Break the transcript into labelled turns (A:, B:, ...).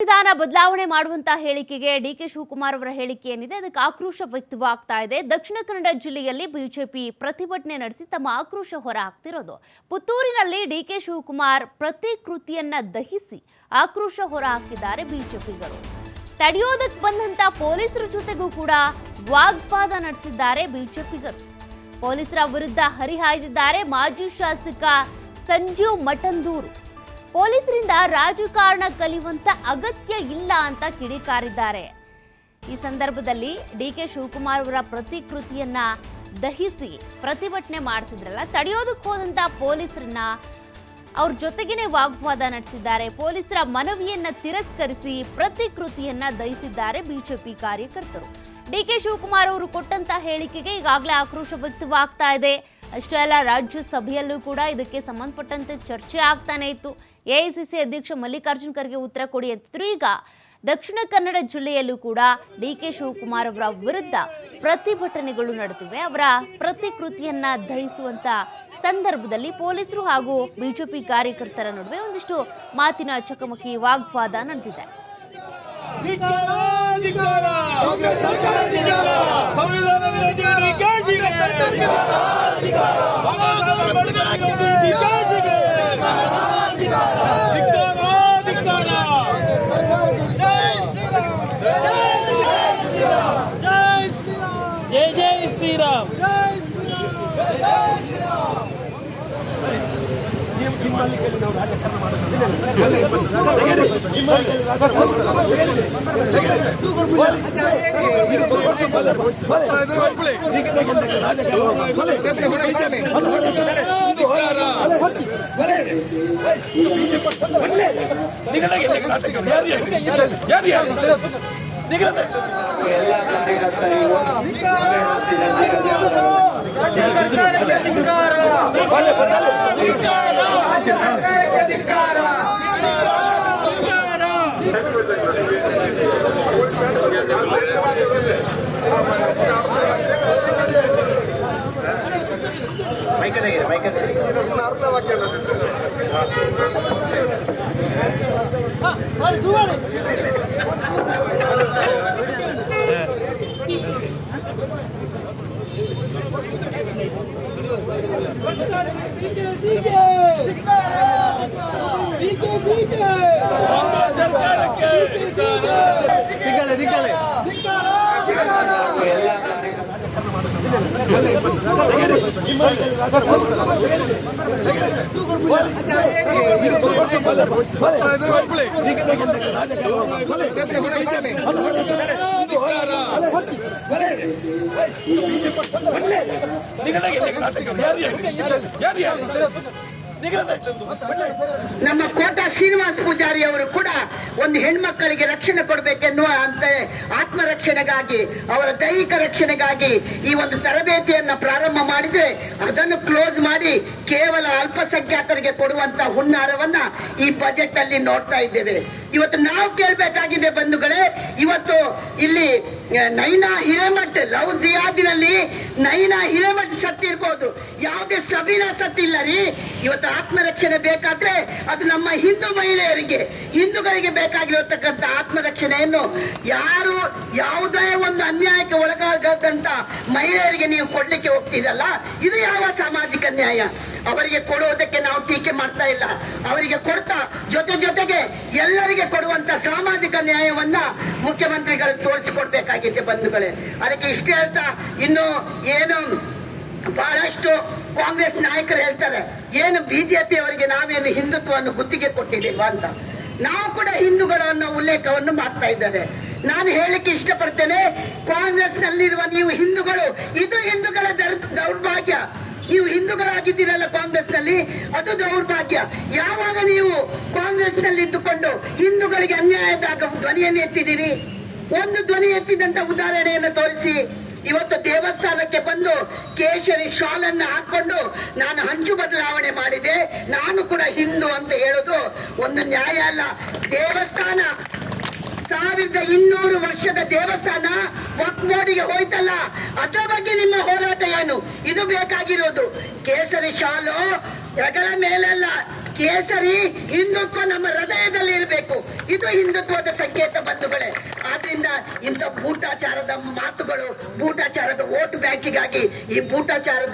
A: ಸಂವಿಧಾನ ಬದಲಾವಣೆ ಮಾಡುವಂತ ಹೇಳಿಕೆಗೆ ಡಿಕೆ ಶಿವಕುಮಾರ್ ಅವರ ಹೇಳಿಕೆ ಏನಿದೆ ಅದಕ್ಕೆ ಆಕ್ರೋಶ ವ್ಯಕ್ತವಾಗ್ತಾ ಇದೆ. ದಕ್ಷಿಣ ಕನ್ನಡ ಜಿಲ್ಲೆಯಲ್ಲಿ ಬಿಜೆಪಿ ಪ್ರತಿಭಟನೆ ನಡೆಸಿ ತಮ್ಮ ಆಕ್ರೋಶ ಹೊರಹಾಕ್ತಿರೋದು. ಪುತ್ತೂರಿನಲ್ಲಿ ಡಿಕೆ ಶಿವಕುಮಾರ್ ಪ್ರತಿಕೃತಿಯನ್ನ ದಹಿಸಿ ಆಕ್ರೋಶ ಹೊರಹಾಕಿದ್ದಾರೆ ಬಿಜೆಪಿಗರು. ತಡೆಯೋದಕ್ಕೆ ಬಂದಂತ ಪೊಲೀಸರ ಜೊತೆಗೂ ಕೂಡ ವಾಗ್ವಾದ ನಡೆಸಿದ್ದಾರೆ ಬಿಜೆಪಿಗರು. ಪೊಲೀಸರ ವಿರುದ್ಧ ಹರಿಹಾಯ್ದಿದ್ದಾರೆ ಮಾಜಿ ಶಾಸಕ ಸಂಜೀವ್ ಮಠಂದೂರು. ಪೊಲೀಸರಿಂದ ರಾಜಕಾರಣ ಕಲಿಯುವಂತ ಅಗತ್ಯ ಇಲ್ಲ ಅಂತ ಕಿಡಿಕಾರಿದ್ದಾರೆ. ಈ ಸಂದರ್ಭದಲ್ಲಿ ಡಿಕೆ ಶಿವಕುಮಾರ್ ಅವರ ಪ್ರತಿಕೃತಿಯನ್ನ ದಹಿಸಿ ಪ್ರತಿಭಟನೆ ಮಾಡ್ತಿದ್ರಲ್ಲ, ತಡೆಯೋದಕ್ಕೆ ಹೋದಂತ ಪೊಲೀಸರನ್ನ ಅವ್ರ ಜೊತೆಗೇನೆ ವಾಗ್ವಾದ ನಡೆಸಿದ್ದಾರೆ. ಪೊಲೀಸರ ಮನವಿಯನ್ನ ತಿರಸ್ಕರಿಸಿ ಪ್ರತಿಕೃತಿಯನ್ನ ದಹಿಸಿದ್ದಾರೆ ಬಿಜೆಪಿ ಕಾರ್ಯಕರ್ತರು. ಡಿಕೆ ಶಿವಕುಮಾರ್ ಅವರು ಕೊಟ್ಟಂತ ಹೇಳಿಕೆಗೆ ಈಗಾಗಲೇ ಆಕ್ರೋಶ ವ್ಯಕ್ತವಾಗ್ತಾ ಇದೆ. ಅಷ್ಟೇ ಅಲ್ಲ, ರಾಜ್ಯಸಭೆಯಲ್ಲೂ ಕೂಡ ಇದಕ್ಕೆ ಸಂಬಂಧಪಟ್ಟಂತೆ ಚರ್ಚೆ ಆಗ್ತಾನೆ ಇತ್ತು. ಎಐಸಿಸಿ ಅಧ್ಯಕ್ಷ ಮಲ್ಲಿಕಾರ್ಜುನ್ ಖರ್ಗೆ ಉತ್ತರ ಕೊಡಿ ಅಂತಿದ್ರು. ಈಗ ದಕ್ಷಿಣ ಕನ್ನಡ ಜಿಲ್ಲೆಯಲ್ಲೂ ಕೂಡ ಡಿಕೆ ಶಿವಕುಮಾರ್ ಅವರ ವಿರುದ್ಧ ಪ್ರತಿಭಟನೆಗಳು ನಡೆದಿವೆ. ಅವರ ಪ್ರತಿಕೃತಿಯನ್ನ ಧರಿಸುವಂತ ಸಂದರ್ಭದಲ್ಲಿ ಪೊಲೀಸರು ಹಾಗೂ ಬಿಜೆಪಿ ಕಾರ್ಯಕರ್ತರ ನಡುವೆ ಒಂದಿಷ್ಟು ಮಾತಿನ ಚಕಮಕಿ ವಾಗ್ವಾದ ನಡೆದಿದೆ.
B: जय जय श्री राम।
C: ನಮ್ಮ ಕೋಟ ಶ್ರೀನಿವಾಸ ಪೂಜಾರಿ ಅವರು ಕೂಡ ಒಂದು ಹೆಣ್ಮಕ್ಕಳಿಗೆ ರಕ್ಷಣೆ ಕೊಡಬೇಕೆನ್ನುವ ಅಂತ ಆತ್ಮರಕ್ಷಣೆಗಾಗಿ, ಅವರ ದೈಹಿಕ ರಕ್ಷಣೆಗಾಗಿ ಈ ಒಂದು ತರಬೇತಿಯನ್ನ ಪ್ರಾರಂಭ ಮಾಡಿದ್ರೆ ಅದನ್ನು ಕ್ಲೋಸ್ ಮಾಡಿ ಕೇವಲ ಅಲ್ಪಸಂಖ್ಯಾತರಿಗೆ ಕೊಡುವಂತ ಹುನ್ನಾರವನ್ನ ಈ ಬಜೆಟ್ ಅಲ್ಲಿ ನೋಡ್ತಾ ಇದ್ದೇವೆ. ಇವತ್ತು ನಾವು ಕೇಳಬೇಕಾಗಿದೆ ಬಂಧುಗಳೇ, ಇವತ್ತು ಇಲ್ಲಿ ನೈನಾ ಹಿರೇಮಠ್ ಲವ್ ಜಿಯಾದಿನಲ್ಲಿ ನೈನಾ ಹಿರೇಮಠ್ ಸತ್ತಿರ್ಬೋದು, ಯಾವುದೇ ಸಬೀನಾ ಸತ್ತಿಲ್ಲ ರೀ. ಇವತ್ತು ಆತ್ಮರಕ್ಷಣೆ ಬೇಕಾದ್ರೆ ಅದು ನಮ್ಮ ಹಿಂದೂ ಮಹಿಳೆಯರಿಗೆ, ಹಿಂದೂಗಳಿಗೆ ಬೇಕಾಗಿರತಕ್ಕಂಥ ಆತ್ಮರಕ್ಷಣೆಯನ್ನು ಯಾರು ಯಾವುದೇ ಒಂದು ಅನ್ಯಾಯಕ್ಕೆ ಒಳಗಾಗದಂತ ಮಹಿಳೆಯರಿಗೆ ನೀವು ಕೊಡ್ಲಿಕ್ಕೆ ಹೋಗ್ತಿರಲ್ಲ, ಇದು ಯಾವ ಸಾಮಾಜಿಕ ನ್ಯಾಯ? ಅವರಿಗೆ ಕೊಡುವುದಕ್ಕೆ ನಾವು ಟೀಕೆ ಮಾಡ್ತಾ ಇಲ್ಲ, ಅವರಿಗೆ ಕೊಡ್ತಾ ಜೊತೆಗೆ ಎಲ್ಲರಿಗೆ ಕೊಡುವಂತ ಸಾಮಾಜಿಕ ನ್ಯಾಯವನ್ನ ಮುಖ್ಯಮಂತ್ರಿಗಳು ತೋರಿಸಿಕೊಡ್ಬೇಕಾಗಿದೆ ಬಂಧುಗಳೇ. ಅದಕ್ಕೆ ಇಷ್ಟೇ ಹೇಳ್ತಾ, ಇನ್ನು ಏನು ಬಹಳಷ್ಟು ಕಾಂಗ್ರೆಸ್ ನಾಯಕರು ಹೇಳ್ತಾರೆ, ಏನು ಬಿಜೆಪಿ ಅವರಿಗೆ ನಾವೇನು ಹಿಂದುತ್ವವನ್ನು ಗುತ್ತಿಗೆ ಕೊಟ್ಟಿದ್ದೇವಾ ಅಂತ. ನಾವು ಕೂಡ ಹಿಂದೂಗಳನ್ನ ಉಲ್ಲೇಖವನ್ನು ಮಾಡ್ತಾ ಇದ್ದಾರೆ. ನಾನು ಹೇಳಲಿಕ್ಕೆ ಇಷ್ಟಪಡ್ತೇನೆ, ಕಾಂಗ್ರೆಸ್ ನಲ್ಲಿರುವ ನೀವು ಹಿಂದೂಗಳು, ಇದು ಹಿಂದೂಗಳ ದೌರ್ಭಾಗ್ಯ. ನೀವು ಹಿಂದೂಗಳಾಗಿದ್ದೀರಲ್ಲ ಕಾಂಗ್ರೆಸ್ ನಲ್ಲಿ, ಅದು ದೌರ್ಭಾಗ್ಯ. ಯಾವಾಗ ನೀವು ಕಾಂಗ್ರೆಸ್ ನಲ್ಲಿ ಇದ್ದುಕೊಂಡು ಹಿಂದೂಗಳಿಗೆ ಅನ್ಯಾಯದಾಗ ಧ್ವನಿಯನ್ನು ಎತ್ತಿದ್ದೀರಿ? ಒಂದು ಧ್ವನಿ ಎತ್ತಿದಂತ ಉದಾಹರಣೆಯನ್ನು ತೋರಿಸಿ. ಇವತ್ತು ದೇವಸ್ಥಾನಕ್ಕೆ ಬಂದು ಕೇಸರಿ ಶಾಲ್ ಅನ್ನು ಹಾಕೊಂಡು ನಾನು ಹಂಚು ಬದಲಾವಣೆ ಮಾಡಿದೆ, ನಾನು ಕೂಡ ಹಿಂದೂ ಅಂತ ಹೇಳೋದು ಒಂದು ನ್ಯಾಯ ಅಲ್ಲ. ದೇವಸ್ಥಾನ 1200 ವರ್ಷದ ದೇವಸ್ಥಾನ ವಕ್ಫ್ ಬೋರ್ಡಿಗೆ ಹೋಯ್ತಲ್ಲ, ಅದರ ಬಗ್ಗೆ ನಿಮ್ಮ ಹೋರಾಟ ಏನು? ಇದು ಬೇಕಾಗಿರೋದು. ಕೇಸರಿ ಶಾಲು ಹೆಗಲ ಮೇಲೆಲ್ಲ ಕೇಸರಿ ಹಿಂದುತ್ವ ನಮ್ಮ ಹೃದಯದಲ್ಲಿ ಇರಬೇಕು. ಇದು ಹಿಂದುತ್ವದ ಸಂಕೇತ ಬಂಧುಗಳೇ. ಆದ್ರಿಂದ ಇಂಥ ಬೂಟಾಚಾರದ ಮಾತುಗಳು, ಬೂಟಾಚಾರದ ವೋಟ್ ಬ್ಯಾಂಕಿಗಾಗಿ ಈ ಬೂಟಾಚಾರದ